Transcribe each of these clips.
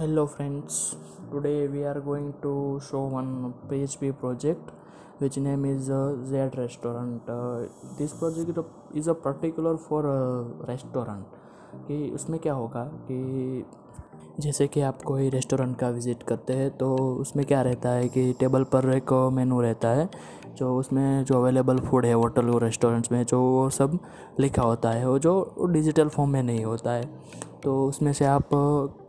Hello friends, today we are going to show one PHP project which name is Z Restaurant. This project is a particular for restaurant. कि उसमें क्या होगा कि जैसे कि आप कोई रेस्टोरेंट का विज़िट करते हैं तो उसमें क्या रहता है कि टेबल पर एक मेनू रहता है जो उसमें जो अवेलेबल फूड है होटल और रेस्टोरेंट्स में जो वो सब लिखा होता है वो जो डिजिटल फॉर्म में नहीं होता है। तो उसमें से आप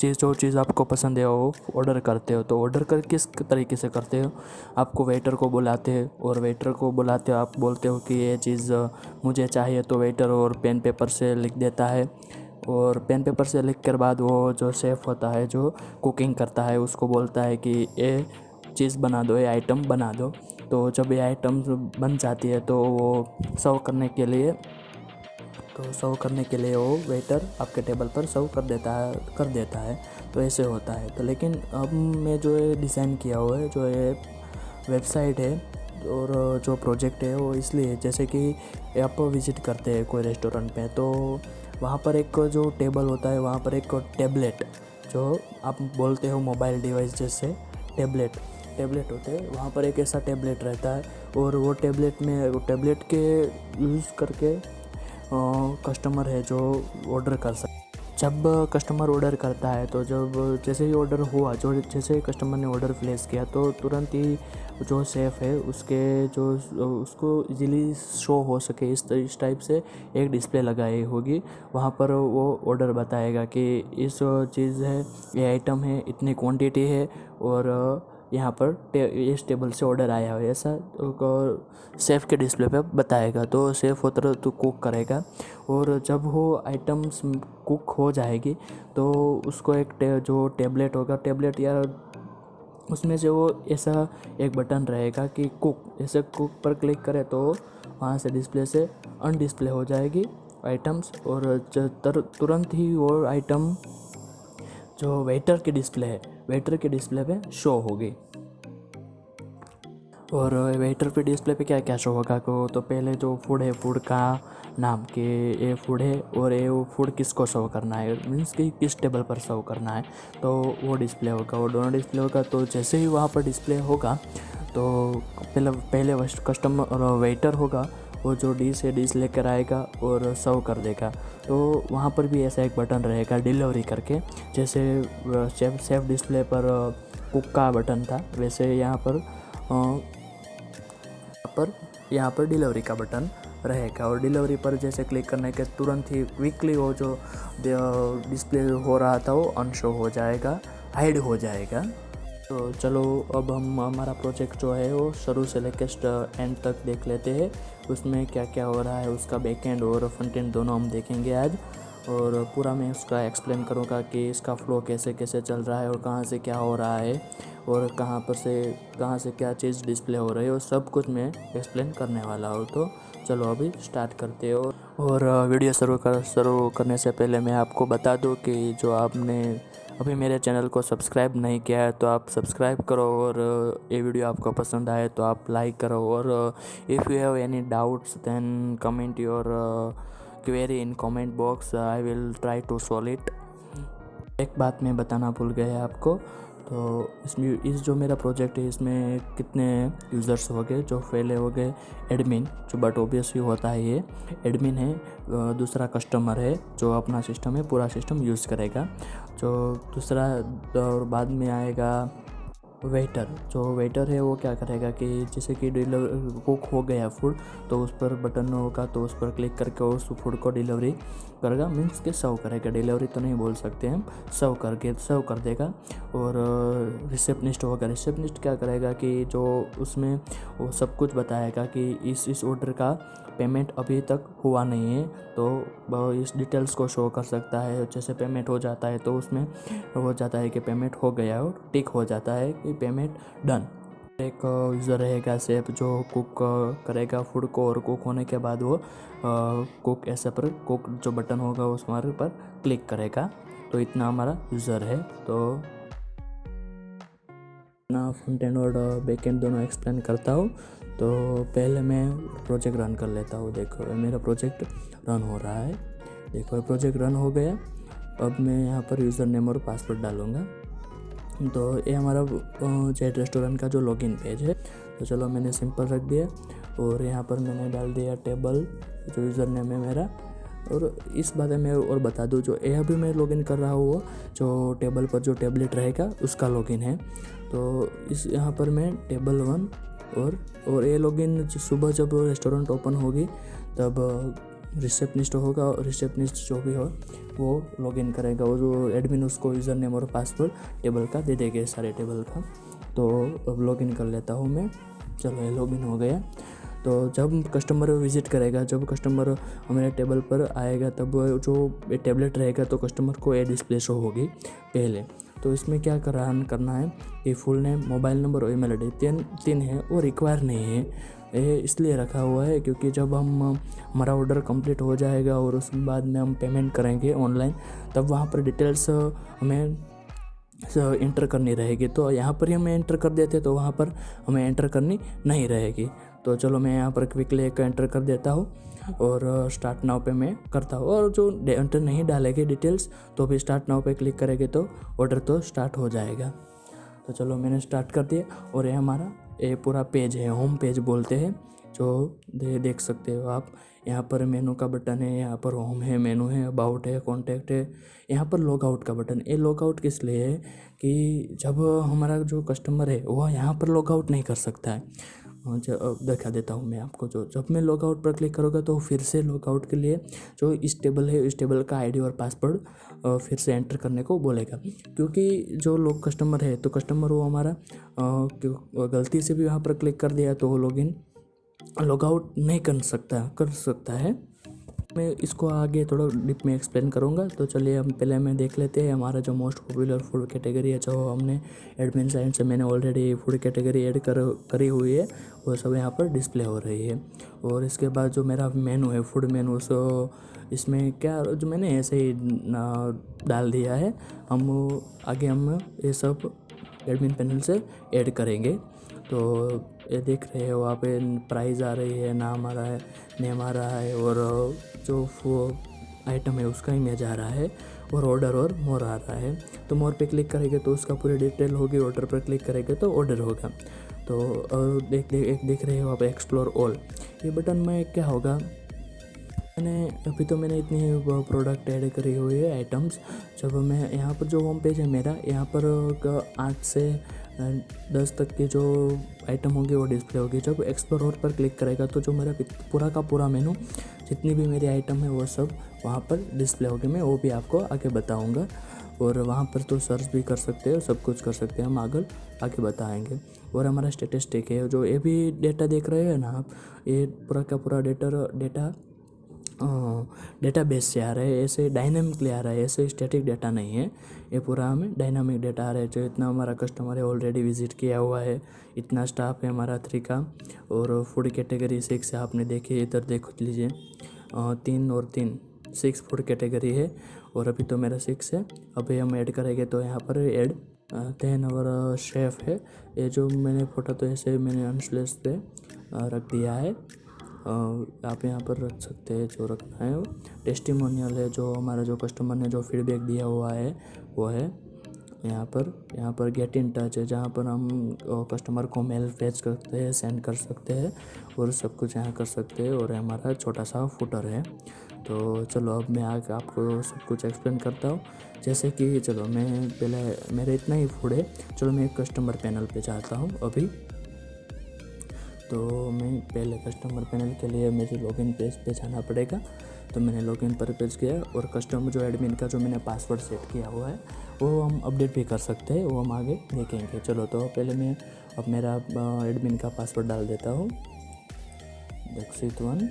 जो चीज़ आपको पसंद है वो ऑर्डर करते हो। तो ऑर्डर कर किस तरीके से करते हो, आपको वेटर को बुलाते हो और वेटर को बुलाते हो, आप बोलते हो कि ये चीज़ मुझे चाहिए, तो वेटर और पेन पेपर से लिख देता है और पेन पेपर से लिख कर बाद वो जो शेफ़ होता है जो कुकिंग करता है उसको बोलता है कि ये चीज़ बना दो, ये आइटम बना दो। तो जब ये आइटम बन जाती है तो वो सर्व करने के लिए वो वेटर आपके टेबल पर सर्व कर देता है। तो ऐसे होता है। तो लेकिन अब मैं जो ये डिज़ाइन किया हुआ है, जो ये वेबसाइट है और जो प्रोजेक्ट है वो इसलिए जैसे कि आप विज़िट करते हैं कोई रेस्टोरेंट में तो वहाँ पर एक जो टेबल होता है, वहाँ पर एक टैबलेट जो आप बोलते हो मोबाइल डिवाइस जैसे टैबलेट होते हैं, वहाँ पर एक ऐसा टैबलेट रहता है और वो टैबलेट के यूज़ करके कस्टमर है जो ऑर्डर कर सकते। जब कस्टमर ऑर्डर करता है तो जैसे ही ऑर्डर हुआ, जैसे ही कस्टमर ने ऑर्डर प्लेस किया तो तुरंत ही जो शेफ़ है उसको इजीली शो हो सके इस टाइप से एक डिस्प्ले लगाई होगी। वहाँ पर वो ऑर्डर बताएगा कि इस चीज़ है, ये आइटम है, इतनी क्वांटिटी है और यहाँ पर इस टेबल से ऑर्डर आया है, ऐसा शेफ़ के डिस्प्ले पे बताएगा। तो शेफ़ उधर तो कुक करेगा और जब वो आइटम्स कुक हो जाएगी तो उसको एक जो टैबलेट होगा, टैबलेट या उसमें से वो ऐसा एक बटन रहेगा कि ऐसे कुक पर क्लिक करे तो वहाँ से डिस्प्ले से अनडिस्प्ले हो जाएगी आइटम्स और तुरंत ही वो आइटम जो वेटर के डिस्प्ले पे शो होगी। और वेटर पे डिस्प्ले पे क्या क्या शो होगा को तो पहले जो फूड है, फूड का नाम कि ये फूड है और ये वो फूड किसको सर्व करना है, मीन्स कि किस टेबल पर सर्व करना है, तो वो डिस्प्ले होगा। वो दोनों डिस्प्ले होगा। तो जैसे ही वहाँ पर डिस्प्ले होगा तो पहले कस्टमर और वेटर होगा वो जो डिश लेकर आएगा और सर्व कर देगा। तो वहाँ पर भी ऐसा एक बटन रहेगा डिलीवरी करके, जैसे सेफ डिस्प्ले पर कुक का बटन था वैसे यहाँ पर डिलीवरी का बटन रहेगा। और डिलीवरी पर जैसे क्लिक करने के तुरंत ही क्विकली वो जो डिस्प्ले हो रहा था वो अनशो हो जाएगा, हाइड हो जाएगा। तो चलो अब हम हमारा प्रोजेक्ट जो है वो शुरू से लेकर एंड तक देख लेते हैं। उसमें क्या क्या हो रहा है, उसका बैकएंड और फ्रंट एंड दोनों हम देखेंगे आज। और पूरा मैं उसका एक्सप्लेन करूँगा कि इसका फ्लो कैसे कैसे चल रहा है और कहाँ से क्या हो रहा है और कहाँ से क्या चीज़ डिस्प्ले हो रही है, और सब कुछ मैं एक्सप्लेन करने वाला हूँ। तो चलो अभी स्टार्ट करते हो। और वीडियो शुरू करने से पहले मैं आपको बता दूँ कि जो आपने अभी मेरे चैनल को सब्सक्राइब नहीं किया है तो आप सब्सक्राइब करो और ये वीडियो आपको पसंद आए तो आप लाइक करो। और if you have any doubts then comment your query in comment box, I will try to solve it. एक बात मैं बताना भूल गया आपको, तो इस जो मेरा प्रोजेक्ट है इसमें कितने यूज़र्स हो गए, जो पहले हो गए एडमिन, जो बट ऑब्वियसली होता है ये एडमिन है, दूसरा कस्टमर है जो अपना सिस्टम है पूरा सिस्टम यूज़ करेगा, जो दूसरा, और बाद में आएगा वेटर। जो वेटर है वो क्या करेगा कि जैसे कि कुक हो गया फूड तो उस पर बटन होगा तो उस पर क्लिक करके उस फूड को डिलीवरी करेगा, मीन्स के सर्व करेगा। डिलीवरी तो नहीं बोल सकते हम, सर्व कर देगा। और रिसेप्शनिस्ट क्या करेगा कि जो उसमें वो सब कुछ बताएगा कि इस ऑर्डर का पेमेंट अभी तक हुआ नहीं है, तो इस डिटेल्स को शो कर सकता है। जैसे पेमेंट हो जाता है तो उसमें हो जाता है कि पेमेंट हो गया और टिक हो जाता है कि पेमेंट डन। एक यूज़र रहेगा शेफ जो कुक करेगा फूड को, और कुक होने के बाद वो कुक ऐसे पर कुक जो बटन होगा उस मार्क पर क्लिक करेगा। तो इतना हमारा यूज़र है। तो ना फ्रंट एंड और बैक एंड दोनों एक्सप्लेन करता हूँ। तो पहले मैं प्रोजेक्ट रन कर लेता हूँ। देखो मेरा प्रोजेक्ट रन हो रहा है। देखो प्रोजेक्ट रन हो गया। अब मैं यहाँ पर यूज़र नेम और पासवर्ड डालूँगा। तो ये हमारा जेड रेस्टोरेंट का जो लॉगिन पेज है। तो चलो मैंने सिंपल रख दिया और यहाँ पर मैंने डाल दिया टेबल, जो यूज़र नेम है मेरा। और इस बारे में और बता दूँ, जो ये अभी मैं लॉगिन कर रहा हूँ वो जो टेबल पर जो टेबलेट रहेगा उसका लॉगिन है। तो इस यहाँ पर मैं टेबल 1 और ये लॉगिन सुबह जब रेस्टोरेंट ओपन होगी तब रिसेप्शनिस्ट होगा, और रिसेप्शनिस्ट जो भी हो वो लॉगिन करेगा, और जो एडमिन उसको यूज़र नेम और पासवर्ड टेबल का दे देंगे, सारे टेबल का। तो अब लॉगिन कर लेता हूँ मैं। चलो ये लॉगिन हो गया। तो जब कस्टमर विज़िट करेगा, जब कस्टमर हमारे टेबल पर आएगा, तब जो टैबलेट रहेगा तो कस्टमर को ये डिस्प्ले शो होगी पहले। तो इसमें क्या करना है कि फुल नेम, मोबाइल नंबर और ईमेल आईडी तीन है, वो रिक्वायर नहीं है। ये इसलिए रखा हुआ है क्योंकि जब हमारा ऑर्डर कंप्लीट हो जाएगा और उसके बाद में हम पेमेंट करेंगे ऑनलाइन, तब वहाँ पर डिटेल्स हमें एंटर करनी रहेगी। तो यहाँ पर ही हमें एंटर कर देते तो वहाँ पर हमें एंटर करनी नहीं रहेगी। तो चलो मैं यहाँ पर क्विकली एक एंटर कर देता हूँ और स्टार्ट नाउ पे मैं करता हूँ। और जो एंटर नहीं डालेंगे डिटेल्स तो भी स्टार्ट नाउ पे क्लिक करेंगे तो ऑर्डर तो स्टार्ट हो जाएगा। तो चलो मैंने स्टार्ट कर दिया और ये हमारा ये पूरा पेज है, होम पेज बोलते हैं, जो देख सकते हो आप। यहाँ पर मेनू का बटन है, यहाँ पर होम है, मेनू है, अबाउट है, कॉन्टैक्ट है, यहाँ पर लॉग आउट का बटन। ये लॉग आउट किस लिए है कि जब हमारा जो कस्टमर है वह यहाँ पर लॉग आउट नहीं कर सकता है। दिखा देता हूँ मैं आपको। जब मैं लॉग आउट पर क्लिक करूँगा तो फिर से लॉग आउट के लिए जो इस टेबल है, इस टेबल का आईडी और पासवर्ड फिर से एंटर करने को बोलेगा। क्योंकि जो लोग कस्टमर है तो कस्टमर वो हमारा गलती से भी वहाँ पर क्लिक कर दिया तो वो लॉग आउट नहीं कर सकता है। मैं इसको आगे थोड़ा डीप में एक्सप्लेन करूँगा। तो चलिए हम पहले मैं देख लेते हैं हमारा जो मोस्ट पॉपुलर फूड कैटेगरी है, जो हमने एडमिन साइड से मैंने ऑलरेडी फूड कैटेगरी ऐड करी हुई है, वो सब यहाँ पर डिस्प्ले हो रही है। और इसके बाद जो मेरा मेनू है, फूड मेनू, सो इसमें क्या जो मैंने ऐसे ही डाल दिया है। हम ये सब एडमिन पैनल से ऐड करेंगे। तो ये देख रहे हो आप, प्राइस आ रही है, नाम आ रहा है, नेम आ रहा है, और जो वो आइटम है उसका इमेज आ रहा है, और ऑर्डर और मोर आ रहा है। तो मोर पे क्लिक करेंगे तो उसका पूरी डिटेल होगी, ऑर्डर पर क्लिक करेंगे तो ऑर्डर होगा। तो देख रहे हो आप एक्सप्लोर ऑल, ये बटन में क्या होगा, मैंने इतनी प्रोडक्ट ऐड करी हुई है, आइटम्स। जब मैं यहाँ पर जो होम पेज है मेरा, यहाँ पर 8 से 10 तक की जो आइटम होगी वो डिस्प्ले होगी। जब एक्सप्लोर ऑल पर क्लिक करेगा तो जो मेरा पूरा का पूरा मेनू, जितनी भी मेरी आइटम है वो सब वहाँ पर डिस्प्ले होगी। मैं वो भी आपको आगे बताऊँगा। और वहाँ पर तो सर्च भी कर सकते हो, सब कुछ कर सकते हैं, हम आगे बताएंगे। और हमारा स्टेटिस्टिक है, जो ये भी डेटा देख रहे हैं ना आप, ये पूरा का पूरा डेटाबेस से आ रहा है, ऐसे डायनामिकली आ रहा है, ऐसे स्टैटिक डेटा नहीं है। ये पूरा हमें डायनामिक डेटा आ रहा है। जो इतना हमारा कस्टमर है ऑलरेडी विजिट किया हुआ है, इतना स्टाफ है हमारा 3 का, और फूड कैटेगरी 6 है, आपने देखिए इधर देख लीजिए, 3 और 3 6 फूड कैटेगरी है, और अभी तो मेरा 6 है। अभी हम ऐड करेंगे तो यहाँ पर ऐड 10 और शेफ़ है। ये जो मैंने फोटो तो ऐसे मैंने अनस्लेस पे रख दिया है, आप यहाँ पर रख सकते हैं जो रखना है। वो टेस्टिमोनियल है, जो हमारा जो कस्टमर ने जो फीडबैक दिया हुआ है वो है। यहाँ पर गेट इन टच है, जहाँ पर हम कस्टमर को मेल भेज सकते हैं, सेंड कर सकते हैं, और सब कुछ यहाँ कर सकते हैं। और हमारा छोटा सा फुटर है। तो चलो अब मैं आगे आपको सब कुछ एक्सप्लेन करता हूँ। जैसे कि चलो मैं पहले, मेरा इतना ही फूड है, चलो मैं कस्टमर पैनल पे जाता हूँ अभी। तो मैं पहले कस्टमर पैनल के लिए मुझे लॉगिन पेज पे जाना पड़ेगा। तो मैंने लॉगिन पर पेज किया, और कस्टमर जो एडमिन का जो मैंने पासवर्ड सेट किया हुआ है वो हम अपडेट भी कर सकते हैं, वो हम आगे देखेंगे। चलो तो पहले मैं अब मेरा एडमिन का पासवर्ड डाल देता हूँ, दक्षित 1।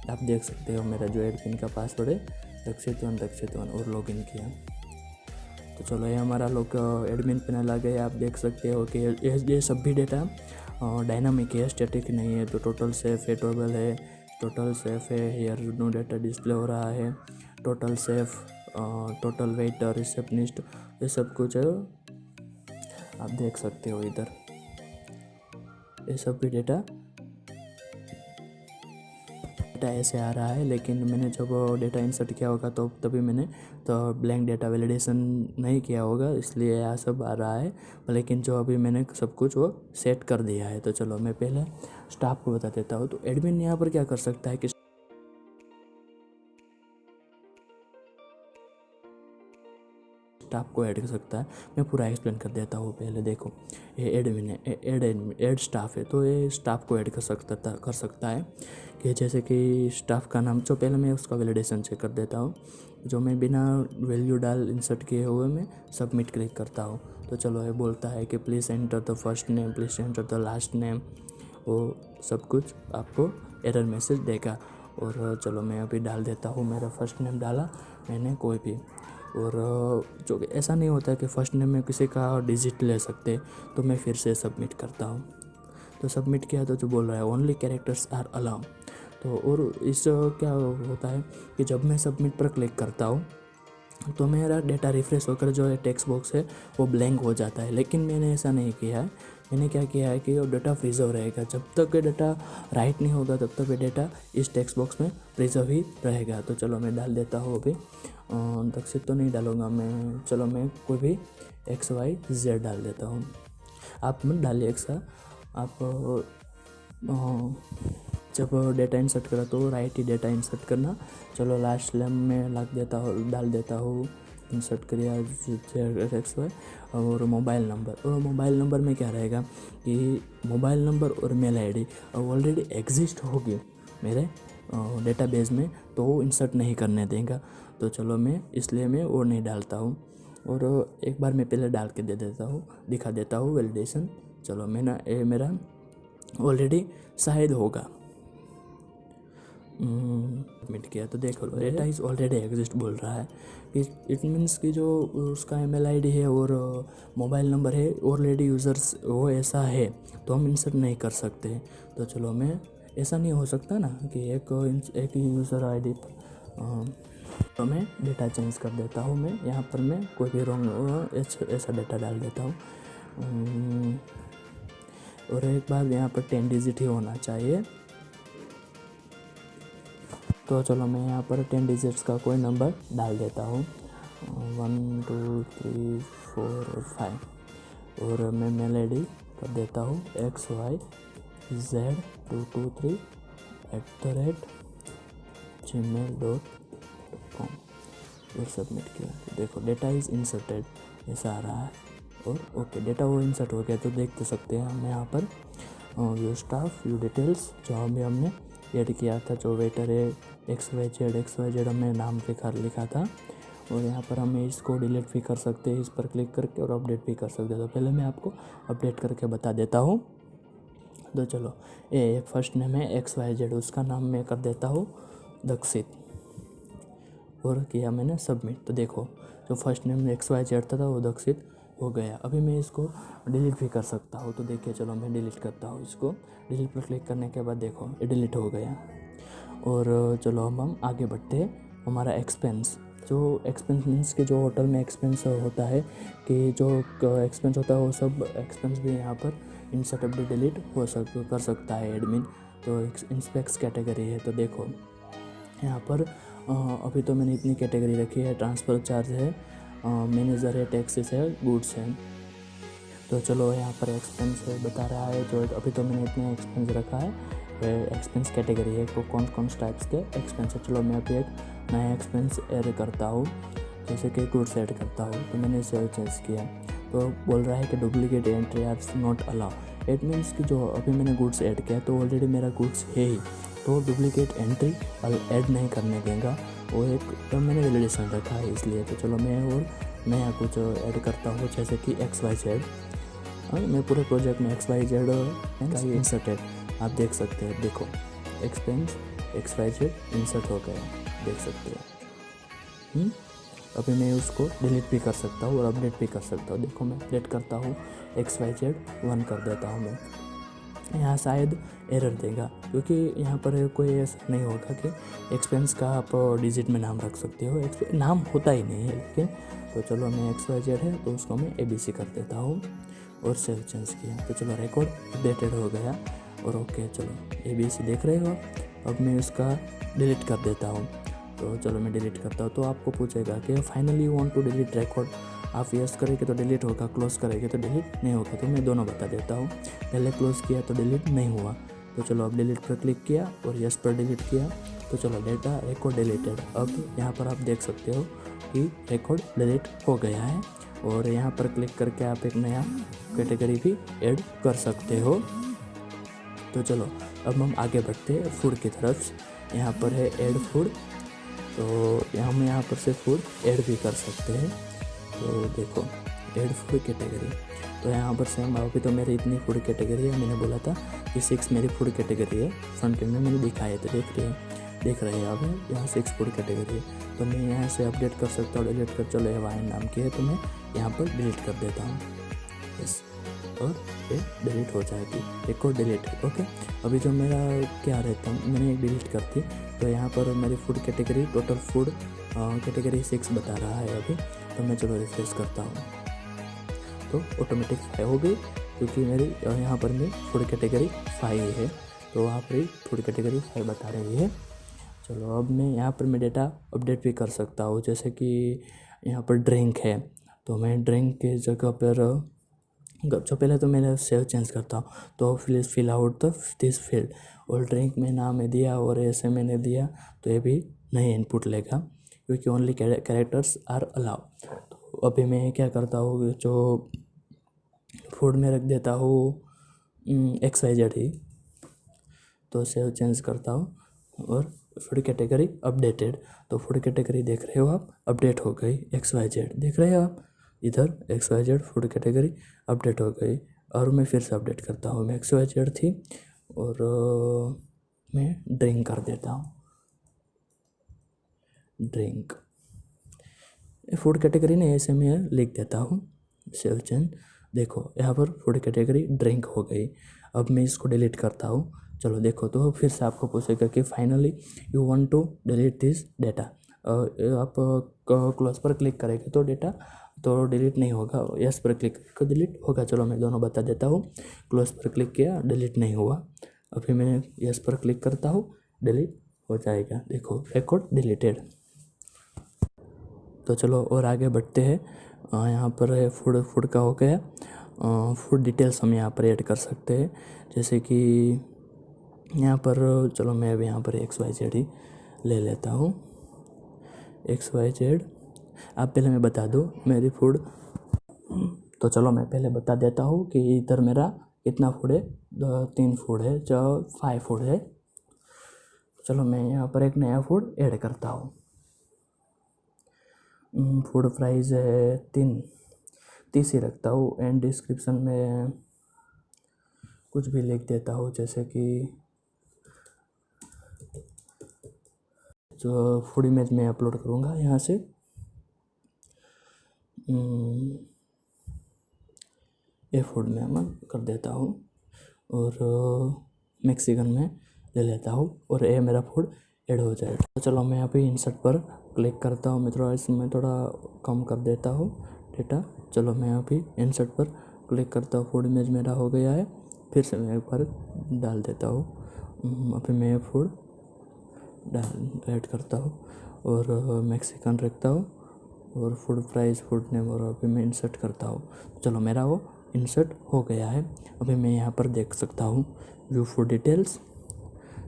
आप देख सकते हो मेरा जो एडमिन का पासवर्ड है दक्षित 1, और लॉगिन किया। तो चलो ये हमारा लोग एडमिन पैनल आ गए। आप देख सकते हो कि ये सब भी डेटा डायनामिक है, स्टैटिक नहीं है। तो टोटल सेफ है, टेबल है, टोटल सेफ है, हेयर नो डेटा डिस्प्ले हो रहा है, total safe, total weight, receptionist, ये सब कुछ है, आप देख सकते हो इधर। ये सब भी डेटा डेटा ऐसे आ रहा है, लेकिन मैंने जब डेटा इंसर्ट किया होगा तो तभी मैंने तो ब्लैंक डेटा वैलिडेशन नहीं किया होगा, इसलिए यह सब आ रहा है। लेकिन जो अभी मैंने सब कुछ वो सेट कर दिया है। तो चलो मैं पहले स्टाफ को बता देता हूँ। तो एडमिन यहाँ पर क्या कर सकता है कि स्टाफ को ऐड कर सकता है। मैं पूरा एक्सप्लेन कर देता हूँ। पहले देखो, ये एडमिन है, ऐड स्टाफ है, तो ये स्टाफ को ऐड कर सकता है कि जैसे कि स्टाफ का नाम, जो पहले मैं उसका वैलिडेशन चेक कर देता हूँ। जो मैं बिना वैल्यू डाल इंसर्ट किए हुए मैं सबमिट क्लिक करता हूँ। तो चलो ये बोलता है कि please enter the first name, please enter the last name, वो सब कुछ आपको एरर मैसेज देगा। और चलो मैं अभी डाल देता हूँ, मेरा फर्स्ट नेम डाला मैंने कोई भी। और जो कि ऐसा नहीं होता है कि फ़र्स्ट नेम में किसी का डिजिट ले सकते, तो मैं फिर से सबमिट करता हूँ। तो सबमिट किया तो जो बोल रहा है ओनली कैरेक्टर्स आर अलाउ। तो और इस क्या होता है कि जब मैं सबमिट पर क्लिक करता हूँ तो मेरा डेटा रिफ़्रेश होकर जो है टेक्स्ट बॉक्स है वो ब्लैंक हो जाता है। लेकिन मैंने ऐसा नहीं किया है। मैंने क्या किया है कि वो डेटा प्रिजर्व रहेगा, जब तक ये डेटा राइट नहीं होगा तब तक ये डेटा इस टेक्स्ट बॉक्स में प्रिजर्व ही रहेगा। तो चलो मैं डाल देता हूँ अभी, दक्षित तो नहीं डालूँगा मैं, चलो मैं कोई भी XYZ डाल देता हूँ। आप मत डालिए एक्सा, आप जब डेटा इंसर्ट करा तो राइट ही डेटा इंसर्ट करना। चलो लास्ट लेम में डाल देता हूँ, इंसर्ट करिए XY और मोबाइल नंबर। और मोबाइल नंबर में क्या रहेगा कि मोबाइल नंबर और मेल आईडी ऑलरेडी एग्जिस्ट होगी मेरे डेटाबेस में, तो वो इंसर्ट नहीं करने देगा। तो चलो मैं इसलिए मैं वो नहीं डालता हूँ। और एक बार मैं पहले डाल के दिखा देता हूँ वैलिडेशन। चलो मेरा ऑलरेडी शायद होगा सबमिट किया। तो देखो डेटा इज़ ऑलरेडी एग्जिस्ट बोल रहा है कि इट मीन्स कि जो उसका email ID है और मोबाइल नंबर है ऑलरेडी यूज़र्स वो ऐसा है, तो हम इंसर्ट नहीं कर सकते। तो चलो मैं, ऐसा नहीं हो सकता ना कि एक यूज़र ID पर, तो मैं डेटा चेंज कर देता हूँ। मैं यहाँ पर मैं कोई भी रॉन्ग ऐसा डेटा डाल देता हूँ। और एक बार यहाँ पर 10 डिजिट ही होना चाहिए। तो चलो मैं यहाँ पर 10 डिजिट्स का कोई नंबर डाल देता हूँ, 1 2 3 4 और 5। और मैं मेल ID कर देता हूँ xyz223@gmail.com और सबमिट किया। तो देखो डेटा इज़ इंसर्टेड ऐसा आ रहा है। और ओके, डेटा वो इंसर्ट हो गया। तो देख सकते हैं हम यहाँ पर व्यू स्टाफ, व्यू डिटेल्स, जो हमने ऐड किया था, जो वेटर है XYZ हमने नाम लिखा था। और यहाँ पर हमें इसको डिलीट भी कर सकते हैं, इस पर क्लिक करके, और अपडेट भी कर सकते हैं। तो पहले मैं आपको अपडेट करके बता देता हूँ। तो चलो एक फर्स्ट नेम है XYZ, उसका नाम मैं कर देता हूँ दक्षित, और किया मैंने सबमिट। तो देखो जो फर्स्ट नेम XYZ था वो दक्षित हो गया। अभी मैं इसको डिलीट भी कर सकता हूँ। तो देखिए चलो मैं डिलीट करता हूँ इसको। डिलीट पर क्लिक करने के बाद देखो ये डिलीट हो गया। और चलो हम आगे बढ़ते हैं। हमारा एक्सपेंस, जो एक्सपेंस मीन्स कि जो होटल में एक्सपेंस होता है, कि जो एक्सपेंस होता है वो सब एक्सपेंस भी यहाँ पर इंसर्ट अपडेट डिलीट कर सकता है एडमिन। तो इंस्पेक्स कैटेगरी है। तो देखो यहाँ पर अभी तो मैंने इतनी कैटेगरी रखी है, ट्रांसफ़र चार्ज है, मैनेजर है, टैक्सेस है, गुड्स है। तो चलो यहाँ पर एक्सपेंस बता रहा है, जो अभी तो मैंने इतने एक्सपेंस रखा है। एक्सपेंस कैटेगरी है तो कौन टाइप्स के एक्सपेंस है। चलो मैं अभी एक नया एक्सपेंस ऐड करता हूँ, जैसे कि गुड्स ऐड करता हूँ। तो मैंने इसे चेंज किया। तो बोल रहा है कि duplicate entry are not allow. It means कि जो अभी मैंने गुड्स ऐड किया तो ऑलरेडी मेरा गुड्स है ही, तो डुप्लीकेट एंट्री ऐड नहीं करने देगा। वो एक तो मैंने वैलिडेशन रखा है इसलिए। तो चलो मैं और नया कुछ ऐड करता हूँ, जैसे कि XYZ। मैं पूरे प्रोजेक्ट में XYZ इंसर्टेड, आप देख सकते हैं। देखो एक्सपेंस XYZ इंसर्ट हो गया, देख सकते हैं। अभी मैं उसको डिलीट भी कर सकता हूँ और अपडेट भी कर सकता हूँ। देखो मैं अपडेट करता हूँ, XYZ1 कर देता हूँ मैं। यहाँ शायद एरर देगा, क्योंकि यहाँ पर कोई ऐसा नहीं होगा कि एक्सपेंस का आप डिजिट में नाम रख सकते हो। नाम होता ही नहीं है लेकिन। तो चलो मैं XYZ है तो उसको मैं ABC कर देता हूँ और सेव चेंज किया। तो चलो रिकॉर्ड अपडेटेड हो गया। और ओके। चलो ABC देख रहे हो आप। अब मैं इसका डिलीट कर देता हूँ। तो चलो मैं डिलीट करता हूँ। तो आपको पूछेगा कि finally you want to delete record. आप यस करेंगे तो डिलीट होगा, क्लोज करेंगे तो डिलीट नहीं होगा। तो मैं दोनों बता देता हूँ। पहले क्लोज किया तो डिलीट नहीं हुआ। तो चलो अब डिलीट पर क्लिक किया और यस पर डिलीट किया। तो चलो डेटा रिकॉर्ड डिलीटेड। अब यहाँ पर आप देख सकते हो कि रिकॉर्ड डिलीट हो गया है। और यहाँ पर क्लिक करके आप एक नया कैटेगरी भी ऐड कर सकते हो। तो चलो अब हम आगे बढ़ते हैं फूड की तरफ। यहाँ पर है ऐड फूड। तो हम यहाँ पर से फूड ऐड भी कर सकते हैं। तो देखो ऐड फूड कैटेगरी। तो यहाँ पर से हम अभी तो मेरी इतनी फूड कैटेगरी है, मैंने बोला था कि 6 मेरी फूड कैटेगरी है। फ्रंट एंड में मैंने दिखाया तो देख रहे हैं आप यहाँ 6 फूड कैटेगरी है। तो मैं यहाँ से अपडेट कर सकता हूँ, डिलीट कर। चलो ये वाइन नाम की है तो मैं यहाँ पर डिलीट कर देता हूँ। यस, और ये डिलीट हो जाएगी। Record delete. ओके, अभी जो मेरा क्या रहता है, मैंने एक डिलीट कर दी। तो यहाँ पर मेरी food category total food category 6 बता रहा है अभी। तो मैं चलो रिफ्रेश करता हूँ तो ऑटोमेटिक 5 हो गई, क्योंकि मेरी यहाँ पर मेरी फूड कैटेगरी 5 है। तो वहाँ पर फूड कैटेगरी 5 बता रही है। चलो अब मैं यहाँ पर मैं डेटा अपडेट भी कर सकता हूँ। जैसे कि यहाँ पर ड्रिंक है तो मैं ड्रिंक के जगह पर जो पहले तो मैंने सेव चेंज करता हूँ। तो please fill out the this field. और ड्रिंक में नाम दिया और ऐसे मैंने दिया तो ये भी नहीं इनपुट लेगा, क्योंकि ओनली कैरेक्टर्स आर अलाउ। तो अभी मैं क्या करता हूँ, जो फूड में रख देता हूँ XYZ ही। तो सेव चेंज करता हूँ और फूड कैटेगरी अपडेटेड। तो फूड कैटेगरी देख रहे हो आप, अपडेट हो गई। XYZ देख रहे हो आप, इधर XYZ फूड कैटेगरी अपडेट हो गई। और मैं फिर से अपडेट करता हूँ। मैं XYZ थी और मैं ड्रिंक कर देता हूँ, ड्रिंक। फूड कैटेगरी ने ऐसे मैं लिख देता हूँ, सेव चेंज। देखो यहाँ पर फूड कैटेगरी ड्रिंक हो गई। अब मैं इसको डिलीट करता हूँ। चलो देखो, तो फिर से आपको पूछेगा कि finally you want to delete this data. आप क्लोज पर क्लिक करेंगे तो डेटा तो डिलीट नहीं होगा, यस पर क्लिक करेंगे तो डिलीट होगा। चलो मैं दोनों बता देता हूँ। क्लोज पर क्लिक किया, डिलीट नहीं हुआ। अभी मैं यस पर क्लिक करता हूँ, डिलीट हो जाएगा। देखो रिकॉर्ड डिलीटेड। तो चलो और आगे बढ़ते हैं। यहाँ पर है फूड का हो गया। फूड डिटेल्स हम यहाँ पर ऐड कर सकते हैं। जैसे कि यहाँ पर चलो मैं अभी यहाँ पर XYZ ही ले लेता हूँ। XYZ। आप पहले मैं बता दूँ मेरी फूड। तो चलो मैं पहले बता देता हूँ कि इधर मेरा कितना फूड है। 3 फूड है, जो 5 फूड है। चलो मैं यहाँ पर एक नया फूड ऐड करता हूँ। फूड प्राइस है 30 ही रखता हूँ। एंड डिस्क्रिप्शन में कुछ भी लिख देता हूँ, जैसे कि जो फूड इमेज में अपलोड करूँगा यहाँ से। ये फूड में मैं कर देता हूँ और मैक्सिकन में ले लेता हूँ और ये मेरा फूड ऐड हो जाएगा। तो चलो मैं यहाँ पे इंसर्ट पर क्लिक करता हूँ। मैं थोड़ा इसमें थोड़ा कम कर देता हूँ डेटा। चलो मैं यहाँ पे इंसर्ट पर क्लिक करता हूँ। फूड इमेज मेरा हो गया है। फिर से मैं एक बार डाल देता हूँ। अभी मैं फूड ऐड करता हूँ और मैक्सिकन रखता हूँ और फूड प्राइस, फूड नेम, और अभी मैं इंसर्ट करता हूँ। चलो मेरा वो इंसर्ट हो गया है। अभी मैं यहाँ पर देख सकता हूँ व्यू फूड डिटेल्स,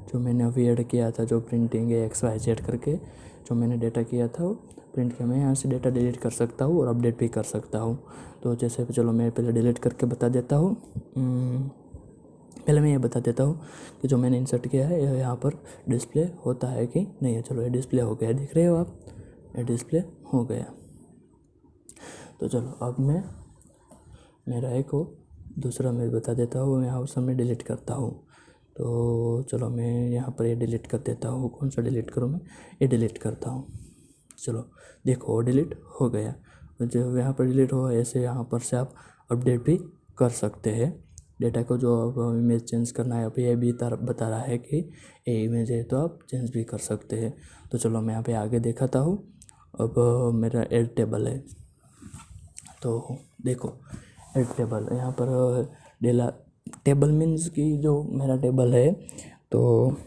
जो मैंने अभी ऐड किया था, जो प्रिंटिंग है XYZ करके जो मैंने डेटा किया था वो प्रिंट किया। मैं यहाँ से डेटा डिलीट कर सकता हूँ और अपडेट भी कर सकता हूँ। तो जैसे चलो मैं पहले डिलीट करके बता देता हूँ। पहले मैं ये बता देता हूँ कि जो मैंने इंसर्ट किया है यहाँ पर डिस्प्ले होता है कि नहीं है। चलो ये डिस्प्ले हो गया, दिख रहे हो आप, ये डिस्प्ले हो गया। तो चलो अब मैं मेरा एक वो दूसरा मैं बता देता हूँ, यहाँ उस समय डिलीट करता हूँ। तो चलो मैं यहाँ पर ये डिलीट कर देता हूँ। कौन सा डिलीट करूँ मैं, ये डिलीट करता हूँ। चलो देखो डिलीट हो गया। जो यहाँ पर डिलीट हुआ, ऐसे यहाँ पर से आप अपडेट भी कर सकते हैं डेटा को। जो अब इमेज चेंज करना है, अभी ये भी बता रहा है कि ये इमेज है तो आप चेंज भी कर सकते हैं। तो चलो मैं यहाँ पे आगे दिखाता हूँ। अब मेरा ऐड टेबल है, तो देखो ऐड टेबल यहाँ पर टेबल मीन्स कि जो मेरा टेबल है, तो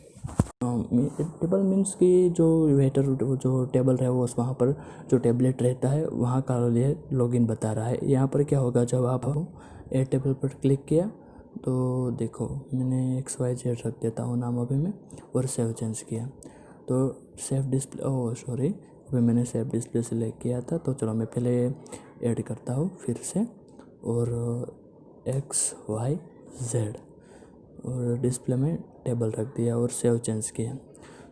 टेबल मीन्स कि जो वेटर जो टेबल है वो वहाँ पर जो टेबलेट रहता है वहाँ का लिए लॉगिन बता रहा है। यहाँ पर क्या होगा, जब आप ऐड टेबल पर क्लिक किया तो देखो मैंने XYZ रख देता हूँ नाम अभी मैं, और सेव चेंज किया तो सेव डिस्प्ले, ओह सॉरी, अभी मैंने सेव डिस्प्ले सेलेक्ट किया था। तो चलो मैं पहले ऐड करता हूँ फिर से, और XYZ और डिस्प्ले में टेबल रख दिया और सेव चेंज किया।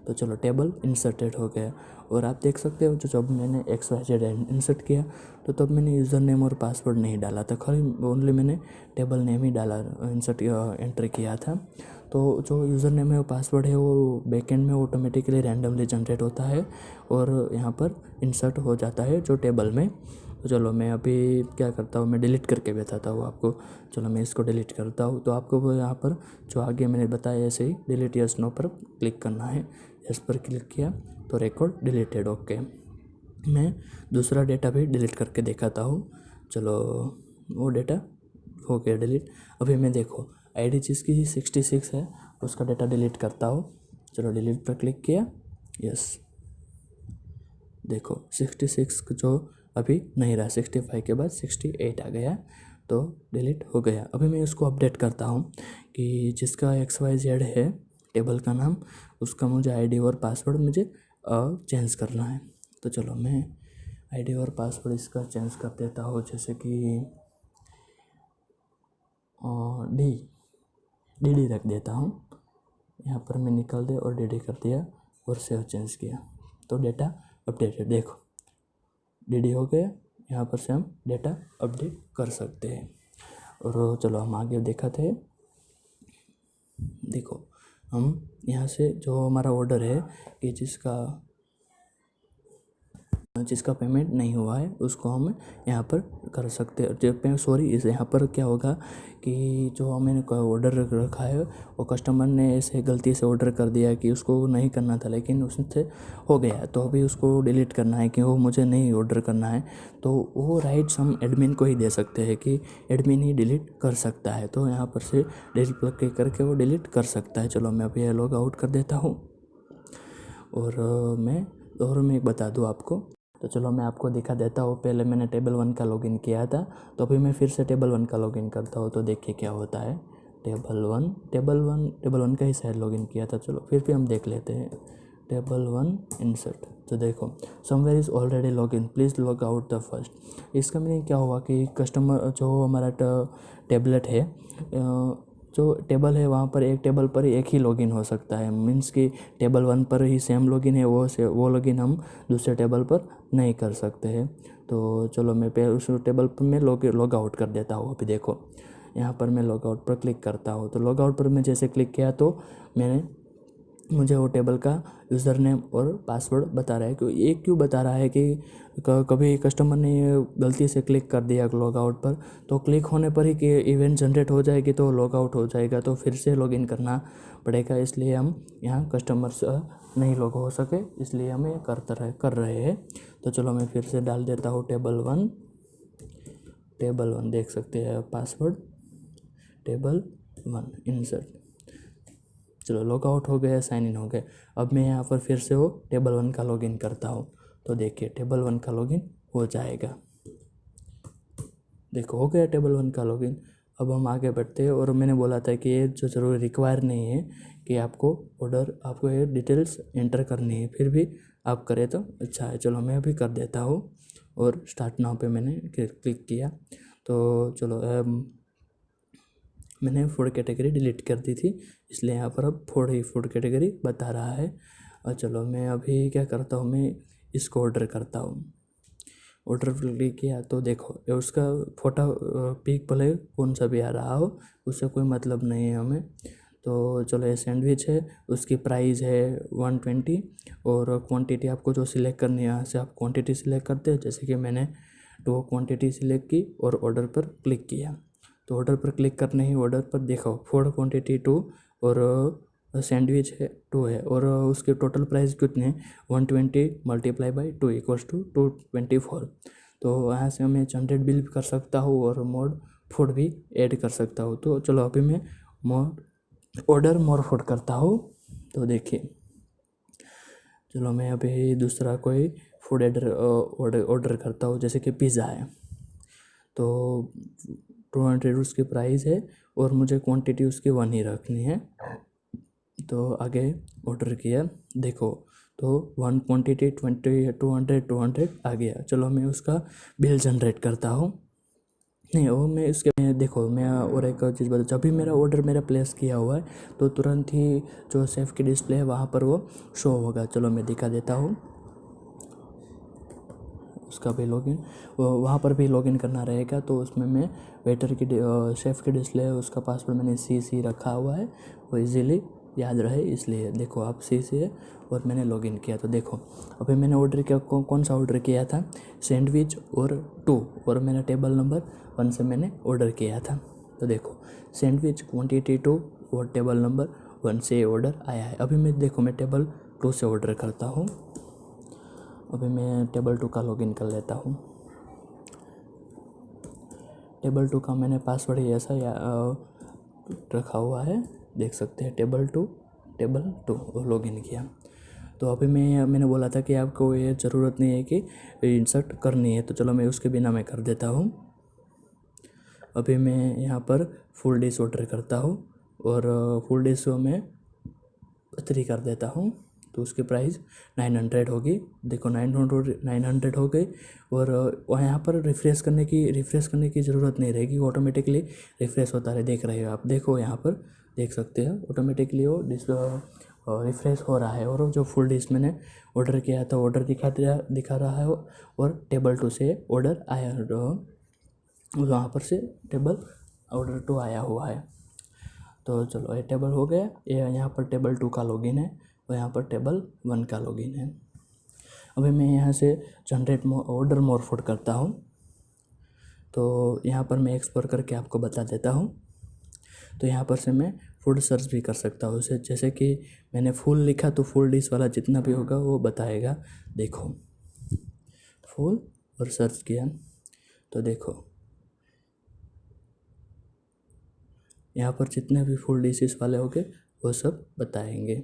तो चलो टेबल इंसर्टेड हो गया। और आप देख सकते हो जब मैंने XYZ इंसर्ट किया तो तब मैंने यूज़र नेम और पासवर्ड नहीं डाला था, खाली ओनली मैंने टेबल नेम ही डाला, इंसर्ट एंटर किया था। तो जो यूज़र नेम है और पासवर्ड है वो बैकएंड में ऑटोमेटिकली रैंडमली जनरेट होता है और यहाँ पर इंसर्ट हो जाता है जो टेबल में। तो चलो मैं अभी क्या करता हूँ, मैं डिलीट करके बताता हूँ आपको। चलो मैं इसको डिलीट करता हूँ। तो आपको वो यहाँ पर जो आगे मैंने बताया ऐसे ही डिलीट यस नो पर क्लिक करना है। यस पर क्लिक किया तो रिकॉर्ड डिलीटेड। ओके, मैं दूसरा डेटा भी डिलीट करके दिखाता हूँ। चलो वो डेटा हो गया डिलीट। अभी मैं देखो आईडी जिसकी 66 है उसका डेटा डिलीट करता हूँ। चलो डिलीट पर क्लिक किया, यस देखो 66 जो अभी नहीं रहा, 65 के बाद 68 आ गया, तो डिलीट हो गया। अभी मैं उसको अपडेट करता हूँ कि जिसका XYZ है टेबल का नाम, उसका मुझे आईडी और पासवर्ड मुझे चेंज करना है। तो चलो मैं आईडी और पासवर्ड इसका चेंज कर देता हूँ, जैसे कि डी रख देता हूँ। यहाँ पर मैं निकल दे और डी कर दिया और सेव चेंज किया तो डेटा अपडेटेड, देखो डी हो गया। यहाँ पर से हम डेटा अपडेट कर सकते हैं। और चलो हम आगे दिखाते हैं। देखो हम यहाँ से जो हमारा ऑर्डर है कि जिसका पेमेंट नहीं हुआ है उसको हम यहाँ पर कर सकते हैं। सॉरी, इस यहाँ पर क्या होगा कि जो मैंने ऑर्डर रखा है वो कस्टमर ने ऐसे गलती से ऑर्डर कर दिया कि उसको नहीं करना था, लेकिन उससे हो गया। तो अभी उसको डिलीट करना है कि वो मुझे नहीं ऑर्डर करना है। तो वो राइट्स हम एडमिन को ही दे सकते हैं कि एडमिन ही डिलीट कर सकता है। तो यहाँ पर से डिलीट पर क्लिक करके वो डिलीट कर सकता है। चलो मैं अभी लॉग आउट कर देता हूँ। और मैं एक बता दूँ आपको, तो चलो मैं आपको दिखा देता हूँ। पहले मैंने टेबल 1 का लॉगिन किया था, तो अभी मैं फिर से टेबल 1 का लॉगिन करता हूँ। तो देखिए क्या होता है। टेबल वन का ही शायद लॉगिन किया था। चलो फिर भी हम देख लेते हैं। टेबल 1 इंसर्ट, तो देखो somewhere is already login, please log out the first. इसका मीनिंग क्या हुआ कि कस्टमर जो हमारा टेबलेट है, जो टेबल है वहाँ पर एक टेबल पर एक ही लॉगिन हो सकता है। मीन्स कि टेबल 1 पर ही सेम लॉगिन है, वो लॉगिन हम दूसरे टेबल पर नहीं कर सकते हैं। तो चलो मैं उस टेबल पर मैं लॉग आउट कर देता हूँ। अभी देखो यहाँ पर मैं लॉग आउट पर क्लिक करता हूँ। तो लॉग आउट पर मैं जैसे क्लिक किया तो मुझे वो टेबल का यूज़र नेम और पासवर्ड बता रहा है। कि ये क्यों बता रहा है कि कभी कस्टमर ने गलती से क्लिक कर दिया लॉग आउट पर, तो क्लिक होने पर ही कि इवेंट जनरेट हो जाएगी तो लॉग आउट हो जाएगा, तो फिर से लॉगिन करना पड़ेगा। इसलिए हम यहाँ कस्टमर नहीं लॉग हो सके, इसलिए हम ये कर रहे हैं। तो चलो मैं फिर से डाल देता हूँ टेबल वन देख सकते हैं पासवर्ड टेबल 1 इंसर्ट। चलो लॉग आउट हो गया, साइन इन हो गए। अब मैं यहाँ पर फिर से वो टेबल 1 का लॉगिन करता हूँ। तो देखिए टेबल 1 का लॉगिन हो जाएगा। देखो हो गया टेबल 1 का लॉगिन। अब हम आगे बढ़ते हैं। और मैंने बोला था कि ये जो ज़रूर रिक्वायर नहीं है कि आपको ये डिटेल्स एंटर करनी है, फिर भी आप करें तो अच्छा है। चलो मैं अभी कर देता हूँ और स्टार्ट नाउ पे मैंने क्लिक किया। तो चलो मैंने फूड कैटेगरी डिलीट कर दी थी, इसलिए यहाँ पर अब फूड कैटेगरी बता रहा है। और चलो मैं अभी क्या करता हूँ, मैं इसको ऑर्डर करता हूँ। ऑर्डर क्लिक किया तो देखो उसका फोटो पिक भले कौन सा भी आ रहा हो, उससे कोई मतलब नहीं है हमें। तो चलो ये सैंडविच है, उसकी प्राइस है 120। और क्वांटिटी आपको जो सिलेक्ट करनी है, यहाँ से आप क्वांटिटी सिलेक्ट करते हैं। जैसे कि मैंने 2 क्वांटिटी सिलेक्ट की और ऑर्डर पर क्लिक किया। तो ऑर्डर पर क्लिक करने ही ऑर्डर पर देखो 4 क्वांटिटी 2 और सैंडविच है 2 है, और उसके टोटल प्राइस कितने 120 मल्टीप्लाई बाई 2 = 224। तो यहाँ से मैं जनरेट बिल कर सकता हूँ और मोड फूड भी ऐड कर सकता हूँ। तो चलो अभी मैं ऑर्डर मोर फूड करता हूँ। तो देखिए, चलो मैं अभी दूसरा कोई फूड ऑर्डर करता हूँ, जैसे कि पिज़्ज़ा है। तो 200 उसकी प्राइस है और मुझे क्वांटिटी उसकी 1 ही रखनी है। तो आगे ऑर्डर किया, देखो तो 1 क्वांटिटी 20 200 आ गया। चलो मैं उसका बिल जनरेट करता हूँ। नहीं, वो मैं इसके देखो, मैं और एक चीज़ बता, जब भी मेरा ऑर्डर मेरा प्लेस किया हुआ है तो तुरंत ही जो शेफ़ की डिस्प्ले है वहाँ पर वो शो होगा। चलो मैं दिखा देता हूँ उसका भी लॉगिन, वहाँ पर भी लॉगिन करना रहेगा। तो उसमें मैं वेटर की शेफ़ की डिस्प्ले है, उसका पासवर्ड मैंने सी रखा हुआ है, वो इजीली याद रहे इसलिए। देखो आप सी है और मैंने लॉगिन किया। तो देखो अभी मैंने ऑर्डर किया, कौन सा ऑर्डर किया था, सैंडविच और 2, और मैंने टेबल नंबर 1 से मैंने ऑर्डर किया था। तो देखो सैंडविच क्वांटिटी 2 और टेबल नंबर 1 से ऑर्डर आया है। अभी मैं देखो मैं टेबल 2 से ऑर्डर करता हूँ। अभी मैं टेबल 2 का लॉगिन कर लेता हूँ। टेबल 2 का मैंने पासवर्ड ही ऐसा रखा हुआ है, देख सकते हैं, टेबल 2 और लॉगिन किया। तो अभी मैंने बोला था कि आपको ये ज़रूरत नहीं है कि इंसर्ट करनी है, तो चलो मैं उसके बिना मैं कर देता हूँ। अभी मैं यहाँ पर फुल डिश ऑर्डर करता हूँ और फुल डिश में 3 कर देता हूँ। तो उसकी प्राइस 900 होगी। देखो 900 हो गई। और यहाँ पर रिफ़्रेश करने की ज़रूरत नहीं रहेगी, ऑटोमेटिकली रिफ़्रेश होता रहे। देख रहे हो आप, देखो यहाँ पर देख सकते हैं ऑटोमेटिकली वो रिफ़्रेश हो रहा है। और जो फुल डिश मैंने ऑर्डर किया था ऑर्डर दिखा रहा है, और टेबल 2 से ऑर्डर आया, वहाँ पर से टेबल ऑर्डर 2 आया हुआ है। तो चलो ये टेबल हो गया। ये यहाँ पर टेबल 2 का लॉगिन है और यहाँ पर टेबल 1 का लॉगिन है। अभी मैं यहाँ से जनरेट ऑर्डर मोर फूड करता हूँ। तो यहाँ पर मैं एक्सप्लोर करके आपको बता देता हूँ। तो यहाँ पर से मैं फूड सर्च भी कर सकता हूँ उसे, जैसे कि मैंने फुल लिखा तो फुल डिश वाला जितना भी होगा वो बताएगा। देखो फुल और सर्च किया तो देखो यहाँ पर जितने भी फुल डिशेस वाले होंगे वो सब बताएंगे।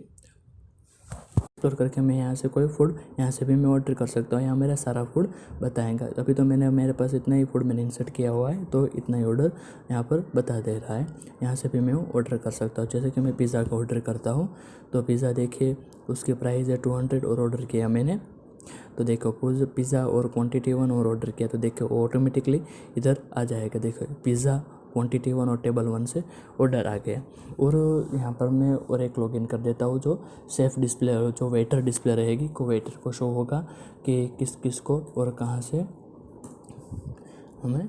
एक्सप्लोर करके मैं यहाँ से कोई फूड यहाँ से भी मैं ऑर्डर कर सकता हूँ, यहाँ मेरा सारा फूड बताएगा। अभी तो मेरे पास इतना ही फूड मैंने इंसर्ट किया हुआ है, तो इतना ही ऑर्डर यहाँ पर बता दे रहा है। यहाँ से भी मैं ऑर्डर कर सकता हूँ, जैसे कि मैं पिज़्ज़ा का ऑर्डर करता हूँ। तो पिज़्ज़ा देखिए उसकी प्राइस है 200 और ऑर्डर किया मैंने। तो देखो पिज़्ज़ा और क्वांटिटी 1 और ऑर्डर किया, तो देखो ऑटोमेटिकली इधर आ जाएगा। देखो पिज़्ज़ा क्वांटिटी 1 और टेबल 1 से ऑर्डर आ गया। और यहाँ पर मैं और एक लॉगिन कर देता हूँ, जो सेफ़ डिस्प्ले, जो वेटर डिस्प्ले रहेगी, को वेटर को शो होगा कि किस किस को और कहाँ से हमें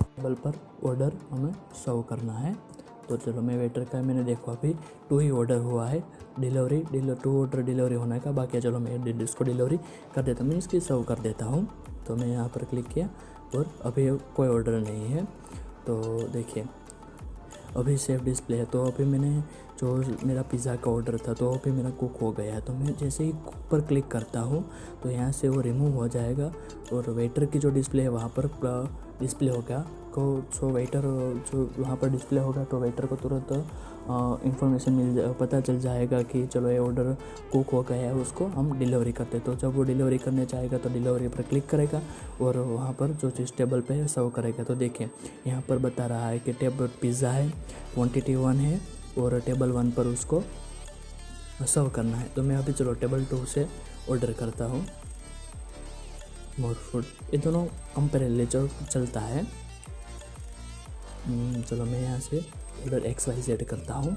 टेबल पर ऑर्डर हमें सर्व करना है। तो चलो मैं वेटर का मैंने देखो अभी 2 ही ऑर्डर हुआ है, 2 ऑर्डर डिलीवरी होने का बाकी है। चलो मैं इसको डिलीवरी कर देता हूँ, मीन्स कि सर्व कर देता हूँ। तो मैं यहाँ पर क्लिक किया और अभी कोई ऑर्डर नहीं है। तो देखिए अभी सेफ डिस्प्ले है। तो अभी मैंने जो मेरा पिज़्ज़ा का ऑर्डर था तो अभी मेरा कुक हो गया है। तो मैं जैसे ही कुक पर क्लिक करता हूँ तो यहाँ से वो रिमूव हो जाएगा और वेटर की जो डिस्प्ले है वहाँ पर डिस्प्ले होगा को जो वेटर जो वहाँ पर डिस्प्ले होगा तो वेटर को तुरंत इंफॉर्मेशन पता चल जाएगा कि चलो ये ऑर्डर कुक हो गया है, उसको हम डिलीवरी करते। तो जब वो डिलीवरी करने चाहेगा तो डिलीवरी पर क्लिक करेगा और वहाँ पर जो चीज़ टेबल पे है सर्व करेगा। तो देखिए यहाँ पर बता रहा है कि टेबल पिज़्ज़ा है, क्वांटिटी 1 है और टेबल 1 पर उसको सर्व करना है। तो मैं अभी चलो टेबल 2 से ऑर्डर करता हूँ मोर फूड। ये दोनों कंपेरेबली चलता है। चलो मैं यहाँ से ऑर्डर XYZ करता हूँ,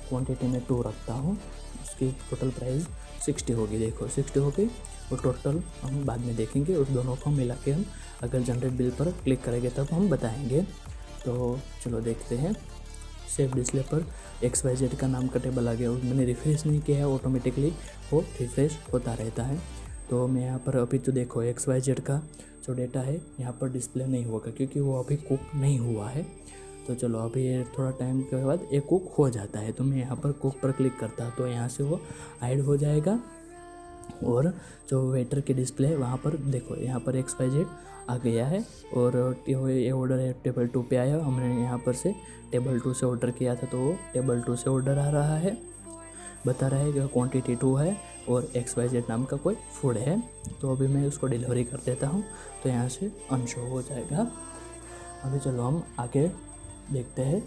क्वांटिटी में 2 रखता हूँ, उसकी टोटल प्राइस 60 होगी। देखो 60 हो गई और टोटल हम बाद में देखेंगे, उस दोनों को मिला के हम अगर जनरेट बिल पर क्लिक करेंगे तब हम बताएंगे। तो चलो देखते हैं। सेफ डिस्प्ले पर XYZ का नाम का टेबल आ गया, मैंने रिफ्रेश नहीं किया है, ऑटोमेटिकली वो रिफ्रेश होता रहता है। तो मैं यहाँ पर अभी तो देखो XYZ का जो डेटा है यहाँ पर डिस्प्ले नहीं होगा क्योंकि वो अभी कुक नहीं हुआ है। तो चलो अभी ये थोड़ा टाइम के बाद ये कुक हो जाता है। तो मैं यहाँ पर कुक पर क्लिक करता तो यहाँ से वो हाइड हो जाएगा और जो वेटर की डिस्प्ले है वहाँ पर देखो, यहाँ पर XYZ आ गया है और ये ऑर्डर है टेबल 2 पे आया। हमने यहाँ पर से टेबल 2 से ऑर्डर किया था तो वो टेबल 2 से ऑर्डर आ रहा है, बता रहा है कि क्वांटिटी 2 है और XYZ नाम का कोई फूड है। तो अभी मैं उसको डिलीवरी कर देता हूँ, तो यहाँ से अनशो हो जाएगा। अभी चलो हम आगे देखते हैं।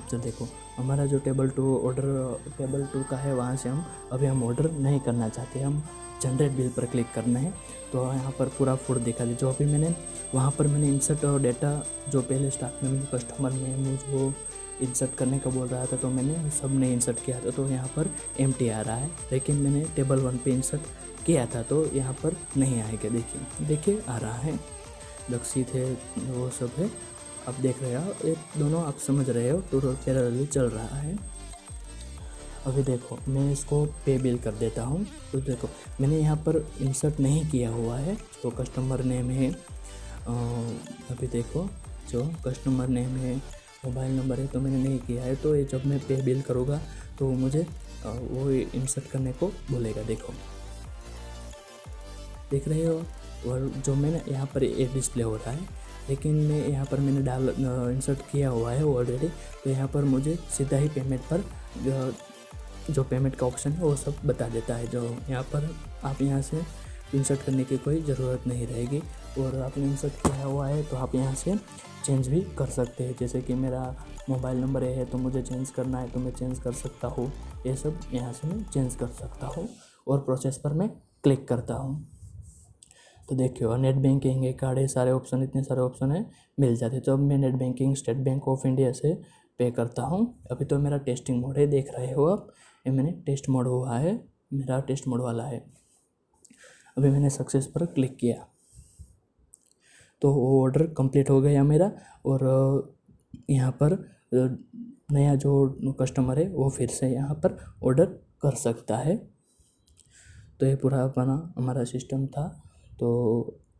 तो देखो हमारा जो टेबल 2 का है, वहाँ से हम ऑर्डर नहीं करना चाहते, हम जनरेट बिल पर क्लिक करना है। तो यहाँ पर पूरा फूड दिखा दे। जो अभी मैंने वहाँ पर इंसर्ट डेटा, जो पहले स्टार्ट में कस्टमर ने मुझे इंसर्ट करने का बोल रहा था तो मैंने सब ने इंसर्ट किया था, तो यहाँ पर एम्प्टी आ रहा है। लेकिन मैंने टेबल 1 पे इंसर्ट किया था तो यहाँ पर नहीं आएगा। देखिए आ रहा है, लक्षित है, वो सब है, आप देख रहे हो, ये दोनों आप समझ रहे हो, टू पैरेलली चल रहा है। अभी देखो मैं इसको पे बिल कर देता हूँ। तो देखो मैंने यहाँ पर इंसर्ट नहीं किया हुआ है, जो कस्टमर नेम है, अभी देखो जो कस्टमर नेम है, मोबाइल नंबर है, तो मैंने नहीं किया है। तो ये जब मैं पे बिल करूँगा तो मुझे वो इंसर्ट करने को बोलेगा। देखो देख रहे हो, और जो मैंने यहाँ पर ये डिस्प्ले हो रहा है, लेकिन मैं यहाँ पर मैंने इंसर्ट किया हुआ है ऑलरेडी। तो यहाँ पर मुझे सीधा ही पेमेंट पर जो पेमेंट का ऑप्शन है वो सब बता देता है। जो यहाँ पर आप यहाँ से इंसर्ट करने की कोई ज़रूरत नहीं रहेगी, और आपने इंसर्ट किया हुआ है तो आप यहाँ से चेंज भी कर सकते हैं। जैसे कि मेरा मोबाइल नंबर है तो मुझे चेंज करना है तो मैं चेंज कर सकता हूँ, ये सब यहाँ से मैं चेंज कर सकता हूँ। और प्रोसेस पर मैं क्लिक करता हूँ तो देखियो नेट बैंकिंग है, कार्ड है, सारे ऑप्शन, इतने सारे ऑप्शन है मिल जाते। तो अब मैं net banking state bank of India से पे करता हूँ। अभी तो मेरा टेस्टिंग मोड है, देख रहे हो आप, ये मैंने टेस्ट मोड हुआ है, मेरा टेस्ट मोड वाला है। अभी मैंने सक्सेस पर क्लिक किया तो वो ऑर्डर कंप्लीट हो गया मेरा। और यहाँ पर नया जो कस्टमर है वो फिर से यहाँ पर ऑर्डर कर सकता है। तो ये पूरा अपना हमारा सिस्टम था। तो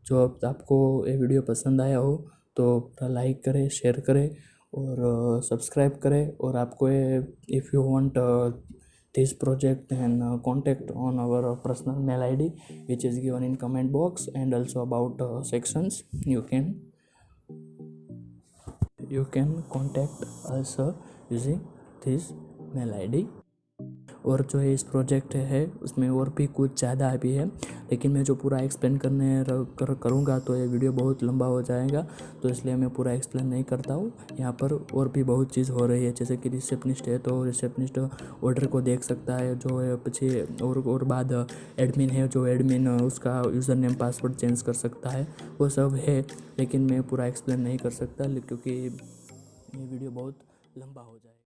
जो आपको ये वीडियो पसंद आया हो तो पूरा लाइक करें, शेयर करें और सब्सक्राइब करें। और आपको ये if you want this project and contact on our personal mail ID which is given in comment box, and also about sections you can contact us using this mail ID। और जो है इस project है उसमें और भी कुछ ज़्यादा भी है, लेकिन मैं जो पूरा एक्सप्लेन करूँगा तो ये वीडियो बहुत लंबा हो जाएगा, तो इसलिए मैं पूरा एक्सप्लेन नहीं करता हूँ। यहाँ पर और भी बहुत चीज़ हो रही है, जैसे कि रिसेप्शनिस्ट है तो रिसेप्शनिस्ट ऑर्डर को देख सकता है, जो है पीछे और बाद एडमिन है, जो एडमिन उसका यूज़र नेम पासवर्ड चेंज कर सकता है, वो सब है। लेकिन मैं पूरा एक्सप्लेन नहीं कर सकता क्योंकि ये वीडियो बहुत लंबा हो जाएगा।